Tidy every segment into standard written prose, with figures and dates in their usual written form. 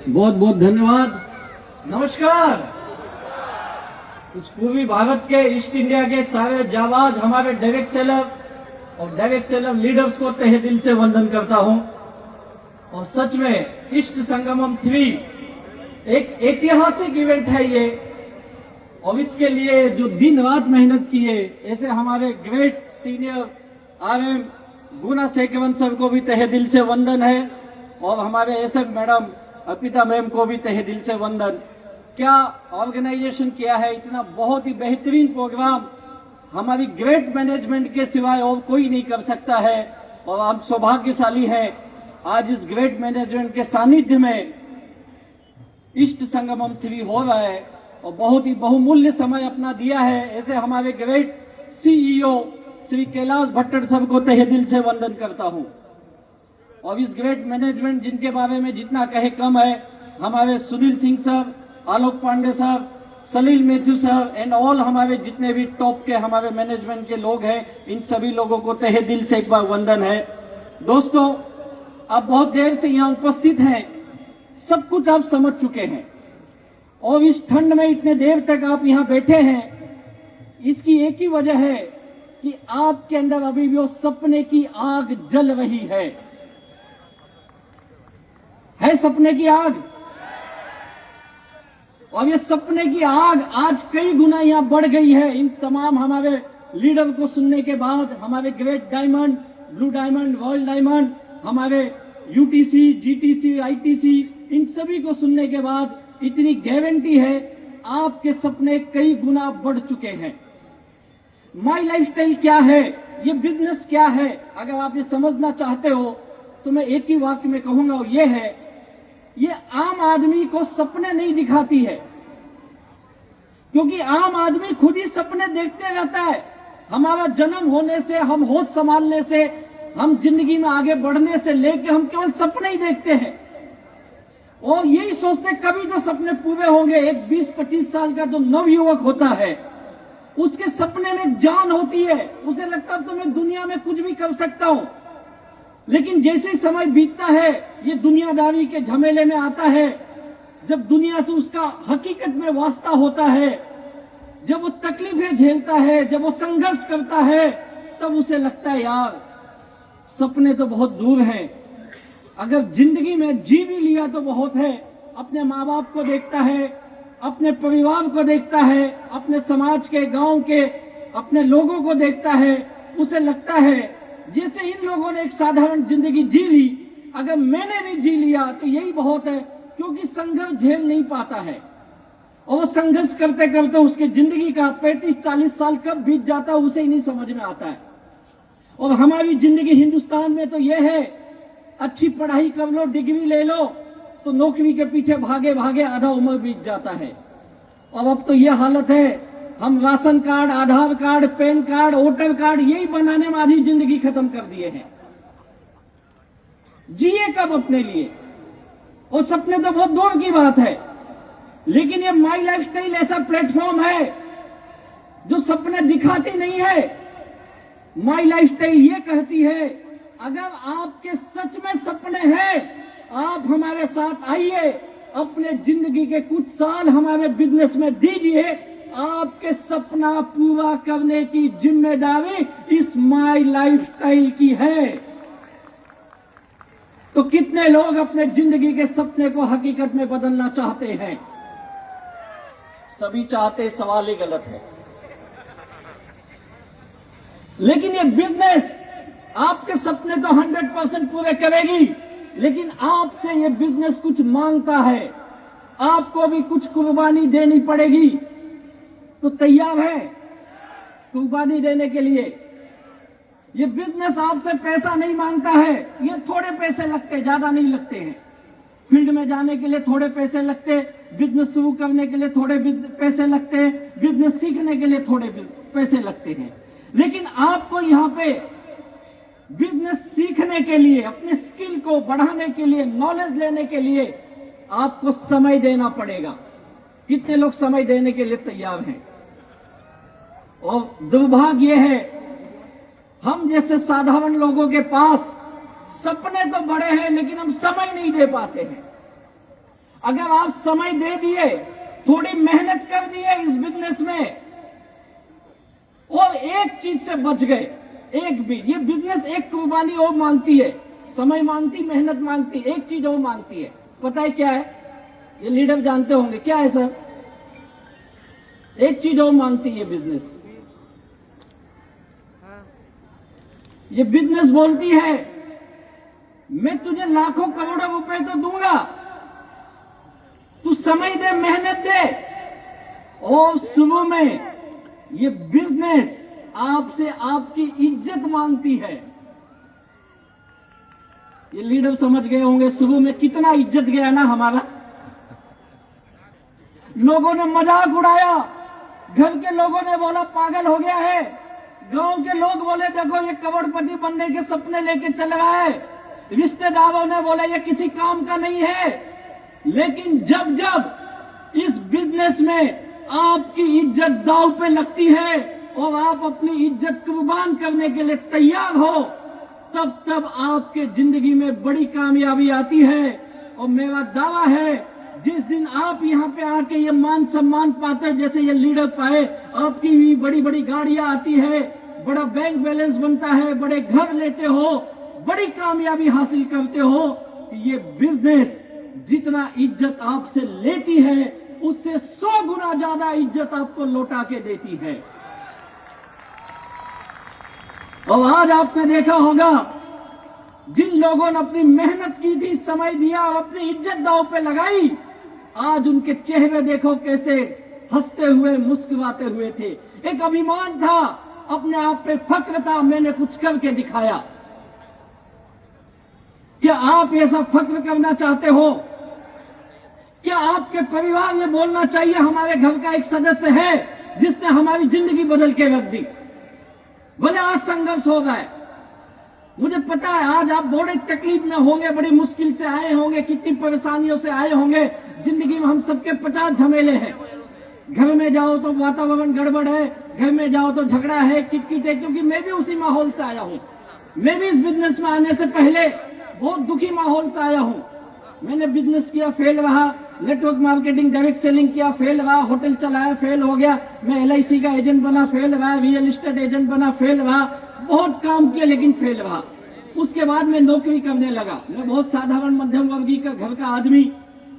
बहुत बहुत धन्यवाद। नमस्कार। इस पूर्वी भारत के ईस्ट इंडिया के सारे जाबाज हमारे डायरेक्ट सेलर और डायरेक्ट सेलर लीडर्स को तहे दिल से वंदन करता हूं। और सच में इष्ट संगमम 3 एक ऐतिहासिक इवेंट है ये, और इसके लिए जो दिन रात मेहनत की है, ऐसे हमारे ग्रेट सीनियर RM गुना शेखवन सर को भी तहे दिल से वंदन है, और हमारे SF मैडम अर्पिता मैम को भी तहे दिल से वंदन। क्या ऑर्गेनाइजेशन किया है, इतना बहुत ही बेहतरीन प्रोग्राम हमारी ग्रेट मैनेजमेंट के सिवाय और कोई नहीं कर सकता है। और हम सौभाग्यशाली हैं आज इस ग्रेट मैनेजमेंट के सानिध्य में इष्ट संगमम 3 हो रहा है, और बहुत ही बहुमूल्य समय अपना दिया है। ऐसे हमारे great CEO Shri Kailash Bhattar sir को तहे दिल से वंदन करता हूं। और इस ग्रेट मैनेजमेंट जिनके बारे में जितना कहे कम है, हमारे Sunil Singh sir, Alok Pandey sir, Salil Mathew sir and all हमारे जितने भी टॉप के हमारे मैनेजमेंट के लोग हैं, इन सभी लोगों को तहे दिल से एक बार वंदन है। दोस्तों, आप बहुत देर से यहाँ उपस्थित हैं, सब कुछ आप समझ चुके हैं, और इस ठंड में इतने देर तक आप यहाँ बैठे हैं, इसकी एक ही वजह है कि आपके अंदर अभी भी वो सपने की आग जल रही है सपने की आग। और ये सपने की आग आज कई गुना यहाँ बढ़ गई है। इन तमाम हमारे लीडर को सुनने के बाद, हमारे great diamond, blue diamond, royal diamond, हमारे UTC, GTC, ITC, इन सभी को सुनने के बाद इतनी गारंटी है आपके सपने कई गुना बढ़ चुके हैं। माई लाइफस्टाइल क्या है, ये बिजनेस क्या है, अगर आप ये समझना चाहते हो तो मैं एक ही वाक्य में कहूंगा, वो ये है, ये आम आदमी को सपने नहीं दिखाती है, क्योंकि आम आदमी खुद ही सपने देखते रहता है। हमारा जन्म होने से, हम होश संभालने से, हम जिंदगी में आगे बढ़ने से लेके हम केवल सपने ही देखते हैं, और यही सोचते कभी तो सपने पूरे होंगे। एक 20-25 साल का जो नवयुवक होता है, उसके सपने में जान होती है, उसे लगता है तो मैं दुनिया में कुछ भी कर सकता हूं। लेकिन जैसे ही समय बीतता है, ये दुनियादारी के झमेले में आता है, जब दुनिया से उसका हकीकत में वास्ता होता है, जब वो तकलीफें झेलता है, जब वो संघर्ष करता है, तब उसे लगता है यार सपने तो बहुत दूर हैं, अगर जिंदगी में जी भी लिया तो बहुत है। अपने माँ बाप को देखता है, अपने परिवार को देखता है, अपने समाज के, गांव के, अपने लोगों को देखता है, उसे लगता है जैसे इन लोगों ने एक साधारण जिंदगी जी ली, अगर मैंने भी जी लिया तो यही बहुत है, क्योंकि संघर्ष झेल नहीं पाता है, और वो संघर्ष करते करते उसके जिंदगी का 35-40 साल कब बीत जाता है उसे ही नहीं समझ में आता है। और हमारी जिंदगी हिंदुस्तान में तो यह है, अच्छी पढ़ाई कर लो, डिग्री ले लो, तो नौकरी के पीछे भागे भागे आधा उम्र बीत जाता है। और अब तो यह हालत है, हम ration card, Aadhaar card, PAN card, voter card, यही बनाने में आधी जिंदगी खत्म कर दिए हैं। जिए कब अपने लिए, और सपने तो बहुत दूर की बात है। लेकिन ये माई लाइफस्टाइल ऐसा प्लेटफॉर्म है जो सपने दिखाती नहीं है। माई लाइफस्टाइल ये कहती है, अगर आपके सच में सपने हैं, आप हमारे साथ आइए, अपने जिंदगी के कुछ साल हमारे बिजनेस में दीजिए, आपके सपना पूरा करने की जिम्मेदारी इस माई लाइफस्टाइल की है। तो कितने लोग अपने जिंदगी के सपने को हकीकत में बदलना चाहते हैं? सभी चाहते, सवाल ही गलत है। लेकिन ये बिजनेस आपके सपने तो 100% पूरे करेगी, लेकिन आपसे ये बिजनेस कुछ मांगता है, आपको भी कुछ कुर्बानी देनी पड़ेगी। तो तैयार है कुर्बानी देने के लिए? ये बिजनेस आपसे पैसा नहीं मांगता है, ये थोड़े पैसे लगते, ज्यादा नहीं लगते हैं। फील्ड में जाने के लिए थोड़े पैसे लगते, बिजनेस शुरू करने के लिए थोड़े पैसे लगते, बिजनेस सीखने के लिए थोड़े पैसे लगते हैं। लेकिन आपको यहाँ पे बिजनेस सीखने के लिए, अपने स्किल को बढ़ाने के लिए, नॉलेज लेने के लिए आपको समय देना पड़ेगा। कितने लोग समय देने के लिए तैयार हैं? और दुर्भाग्य है, हम जैसे साधारण लोगों के पास सपने तो बड़े हैं, लेकिन हम समय नहीं दे पाते हैं। अगर आप समय दे दिए, थोड़ी मेहनत कर दिए इस बिजनेस में और एक चीज से बच गए, एक भी, ये बिजनेस एक कुर्बानी और मांगती है, समय मांगती, मेहनत मांगती, एक चीज और मांगती है। पता है क्या है? ये लीडर जानते होंगे क्या है सर? एक चीज और मांगती है बिजनेस। ये बिजनेस बोलती है मैं तुझे लाखों करोड़ों रुपए तो दूंगा, तू समय दे, मेहनत दे। और शुरू में ये बिजनेस आपसे आपकी इज्जत मांगती है। ये लीडर समझ गए होंगे शुरू में कितना इज्जत गया ना हमारा। लोगों ने मजाक उड़ाया, घर के लोगों ने बोला पागल हो गया है, गांव के लोग बोले देखो ये करोड़पति बनने के सपने लेके चल रहा है, रिश्तेदारों ने बोला ये किसी काम का नहीं है। लेकिन जब जब इस बिजनेस में आपकी इज्जत दांव पे लगती है और आप अपनी इज्जत कुर्बान करने के लिए तैयार हो, तब तब आपके जिंदगी में बड़ी कामयाबी आती है। और मेरा दावा है जिस दिन आप यहाँ पे आके ये मान सम्मान पाते जैसे ये लीडर पाए, आपकी भी बड़ी बड़ी गाड़ियां आती है, बड़ा बैंक बैलेंस बनता है, बड़े घर लेते हो, बड़ी कामयाबी हासिल करते हो, तो ये बिजनेस जितना इज्जत आपसे लेती है उससे 100 गुना ज्यादा इज्जत आपको लौटा के देती है। और आज आपने देखा होगा जिन लोगों ने अपनी मेहनत की थी, समय दिया और अपनी इज्जत दांव पे लगाई, आज उनके चेहरे देखो कैसे हंसते हुए, मुस्कुराते हुए थे। एक अभिमान था, अपने आप पे फक्र था, मैंने कुछ करके दिखाया। क्या आप ऐसा फक्र करना चाहते हो? क्या आपके परिवार ये बोलना चाहिए हमारे घर का एक सदस्य है जिसने हमारी जिंदगी बदल के रख दी? भले आज संघर्ष हो गए, मुझे पता है आज आप बड़े तकलीफ में होंगे, बड़ी मुश्किल से आए होंगे, कितनी परेशानियों से आए होंगे। जिंदगी में हम सबके 50 झमेले हैं। घर में जाओ तो वातावरण गड़बड़ है, घर में जाओ तो झगड़ा है, किटकिट है, क्योंकि मैं भी उसी माहौल से आया हूं। मैं भी इस बिजनेस में आने से पहले बहुत दुखी माहौल से आया हूं। मैंने बिजनेस किया, फेल रहा, नेटवर्क मार्केटिंग, डायरेक्ट सेलिंग किया, फेल रहा, होटल चलाया, फेल हो गया, मैं LIC का एजेंट बना, फेल रहा, रियल एस्टेट एजेंट बना, फेल रहा, बहुत काम किया लेकिन फेल रहा। उसके बाद मैं नौकरी करने लगा। मैं बहुत साधारण मध्यम वर्गीय का घर का आदमी।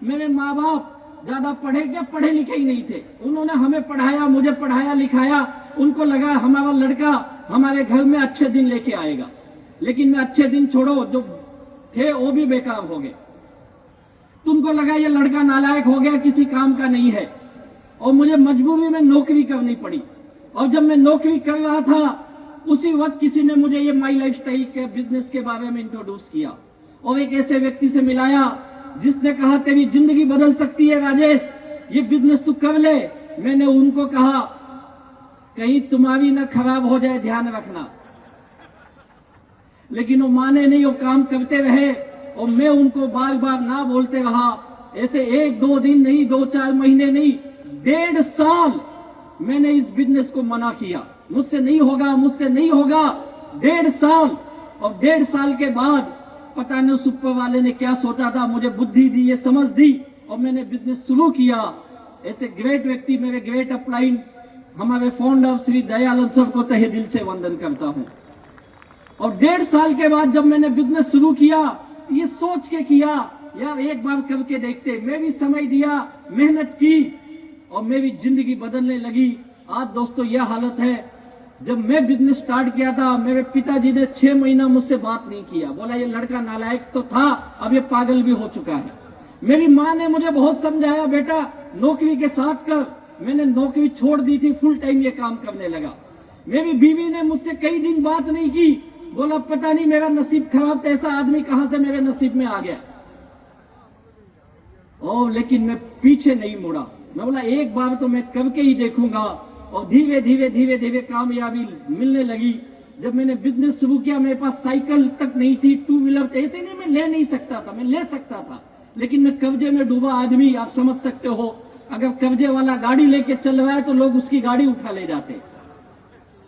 मेरे माँ बाप ज्यादा पढ़े क्या, पढ़े लिखे ही नहीं थे। उन्होंने हमें पढ़ाया, मुझे पढ़ाया लिखाया। उनको लगा हमारा लड़का हमारे घर में अच्छे दिन लेके आएगा, लेकिन मैं अच्छे दिन छोड़ो, जो थे वो भी बेकार हो गए। तुमको लगा ये लड़का नालायक हो गया, किसी काम का नहीं है, और मुझे मजबूरी में नौकरी करनी पड़ी। और जब मैं नौकरी कर रहा था उसी वक्त किसी ने मुझे ये माई लाइफस्टाइल के बिजनेस के बारे में इंट्रोड्यूस किया और एक ऐसे व्यक्ति से मिलाया जिसने कहा तेरी जिंदगी बदल सकती है राजेश, ये बिजनेस तू कर ले। मैंने उनको कहा कहीं तुम्हारी ना खराब हो जाए, ध्यान रखना। लेकिन वो माने नहीं, वो काम करते रहे और मैं उनको बार बार ना बोलते रहा। ऐसे 1-2 दिन नहीं, 2-4 महीने नहीं, 1.5 साल मैंने इस बिजनेस को मना किया, मुझसे नहीं होगा, मुझसे नहीं होगा। 1.5 साल, और 1.5 साल के बाद पता नहीं उस ऊपर वाले ने क्या सोचा था, मुझे बुद्धि दी, ये समझ दी और मैंने बिजनेस शुरू किया। ऐसे ग्रेट व्यक्ति, मेरे ग्रेट अपलाइन, हमारे फाउंडर श्री दयानंद सर को तहे दिल से वंदन करता हूं। और 1.5 साल के बाद जब मैंने बिजनेस शुरू किया, ये सोच के किया यार एक बार करके देखते। मैं भी समय दिया, मेहनत की और मेरी जिंदगी बदलने लगी। आज दोस्तों यह हालत है। जब मैं बिजनेस स्टार्ट किया था, मेरे पिताजी ने 6 महीना मुझसे बात नहीं किया, बोला ये लड़का नालायक तो था, अब ये पागल भी हो चुका है। मेरी माँ ने मुझे बहुत समझाया, बेटा नौकरी के साथ कर। मैंने नौकरी छोड़ दी थी, फुल टाइम ये काम करने लगा। मेरी बीवी ने मुझसे कई दिन बात नहीं की, बोला पता नहीं मेरा नसीब खराब था, ऐसा आदमी कहां से मेरे नसीब में आ गया। और लेकिन मैं पीछे नहीं मुड़ा। मैं बोला एक बार तो मैं करके ही देखूंगा। और धीरे धीरे धीरे धीरे कामयाबी मिलने लगी। जब मैंने बिजनेस शुरू किया, मेरे पास साइकिल तक नहीं थी, 2 व्हीलर थे, ऐसे नहीं मैं ले नहीं सकता था, मैं ले सकता था, लेकिन मैं कर्जे में डूबा आदमी। आप समझ सकते हो, अगर कर्जे वाला गाड़ी लेके चल रहा है तो लोग उसकी गाड़ी उठा ले जाते,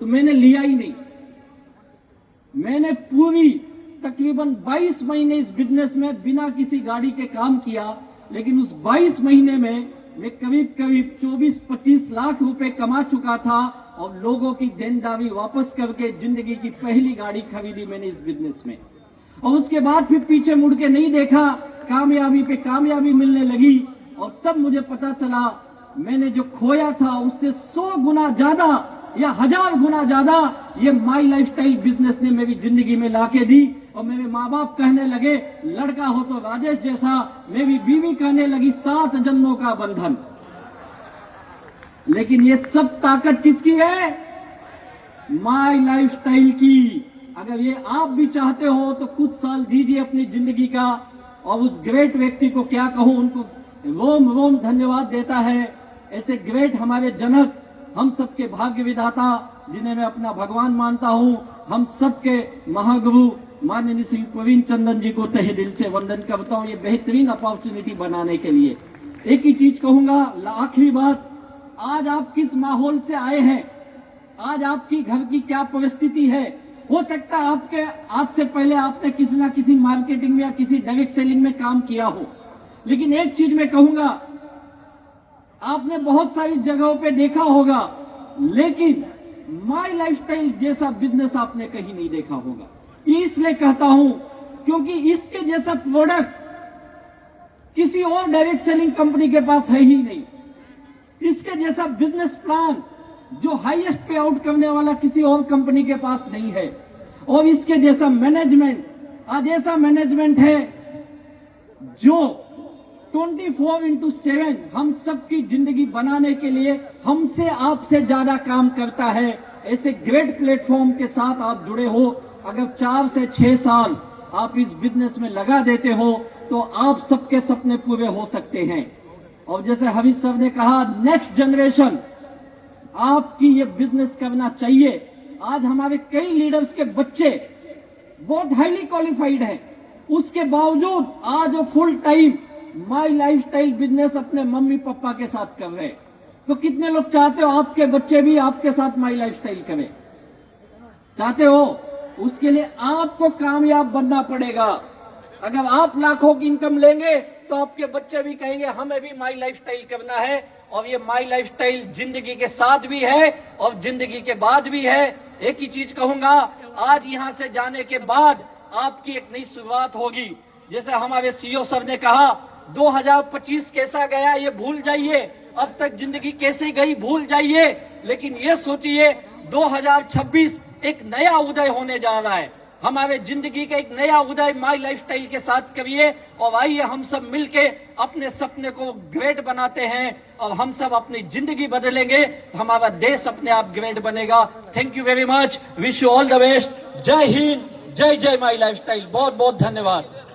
तो मैंने लिया ही नहीं। मैंने पूरी तकरीबन 22 महीने इस बिजनेस में बिना किसी गाड़ी के काम किया। लेकिन उस 22 महीने में मैं करीब करीब 24-25 लाख रुपए कमा चुका था और लोगों की देनदारी वापस करके जिंदगी की पहली गाड़ी खरीदी मैंने इस बिजनेस में। और उसके बाद फिर पीछे मुड़ के नहीं देखा, कामयाबी पे कामयाबी मिलने लगी और तब मुझे पता चला मैंने जो खोया था उससे 100 गुना ज्यादा या 1000 गुना ज्यादा ये माई लाइफस्टाइल बिजनेस ने मेरी जिंदगी में लाके दी। और मेरे माँ बाप कहने लगे लड़का हो तो राजेश जैसा, मेरी बीवी कहने लगी 7 जन्मों का बंधन। लेकिन ये सब ताकत किसकी है? माई लाइफस्टाइल की। अगर ये आप भी चाहते हो तो कुछ साल दीजिए अपनी जिंदगी का। और उस ग्रेट व्यक्ति को क्या कहूं, उनको रोम रोम धन्यवाद देता है। ऐसे ग्रेट हमारे जनक, हम सबके भाग्य विधाता, जिन्हें मैं अपना भगवान मानता हूं, हम सबके महागुरु माननीय श्री प्रवीण चंदन जी को तहे दिल से वंदन करता हूं ये बेहतरीन अपॉर्चुनिटी बनाने के लिए। एक ही चीज कहूंगा, आखिरी बात, आज आप किस माहौल से आए हैं, आज आपकी घर की क्या परिस्थिति है, हो सकता है आपके आज से पहले आपने किसी ना किसी मार्केटिंग में या किसी डायरेक्ट सेलिंग में काम किया हो। लेकिन एक चीज मैं कहूंगा, आपने बहुत सारी जगहों पे देखा होगा, लेकिन माई लाइफस्टाइल जैसा बिजनेस आपने कहीं नहीं देखा होगा। इसलिए कहता हूं क्योंकि इसके जैसा प्रोडक्ट किसी और डायरेक्ट सेलिंग कंपनी के पास है ही नहीं। इसके जैसा बिजनेस प्लान जो हाईएस्ट पे आउट करने वाला किसी और कंपनी के पास नहीं है। और इसके जैसा मैनेजमेंट, आज ऐसा मैनेजमेंट है जो 24/7 हम सबकी जिंदगी बनाने के लिए हमसे आपसे ज्यादा काम करता है। ऐसे ग्रेट प्लेटफॉर्म के साथ आप जुड़े हो। अगर 4 से 6 साल आप इस बिजनेस में लगा देते हो तो आप सबके सपने पूरे हो सकते हैं। और जैसे हरीश सर ने कहा, नेक्स्ट जनरेशन आपकी ये बिजनेस करना चाहिए। आज हमारे कई लीडर्स के बच्चे बहुत हाईली क्वालिफाइड हैं, उसके बावजूद आज वो full time my lifestyle business अपने मम्मी पापा के साथ कर रहे हैं। तो कितने लोग चाहते हो आपके बच्चे भी आपके साथ माई लाइफस्टाइल करें? चाहते हो? उसके लिए आपको कामयाब बनना पड़ेगा। अगर आप लाखों की इनकम लेंगे तो आपके बच्चे भी कहेंगे हमें भी माई लाइफस्टाइल करना है। और ये माई लाइफस्टाइल जिंदगी के साथ भी है और जिंदगी के बाद भी है। एक ही चीज कहूंगा, आज यहां से जाने के बाद आपकी एक नई शुरुआत होगी। जैसे हमारे सीईओ सर ने कहा, 2025 कैसा गया ये भूल जाइए, अब तक जिंदगी कैसे गई भूल जाइए, लेकिन ये सोचिए 2026 एक नया उदय होने जा रहा है। हमारे जिंदगी का एक नया उदय माई लाइफस्टाइल के साथ करिए और आइए हम सब मिलके अपने सपने को ग्रेट बनाते हैं और हम सब अपनी जिंदगी बदलेंगे तो हमारा देश अपने आप ग्रेट बनेगा। Thank you very much, wish you all the best. जय हिंद, जय जय माई लाइफस्टाइल। बहुत बहुत धन्यवाद।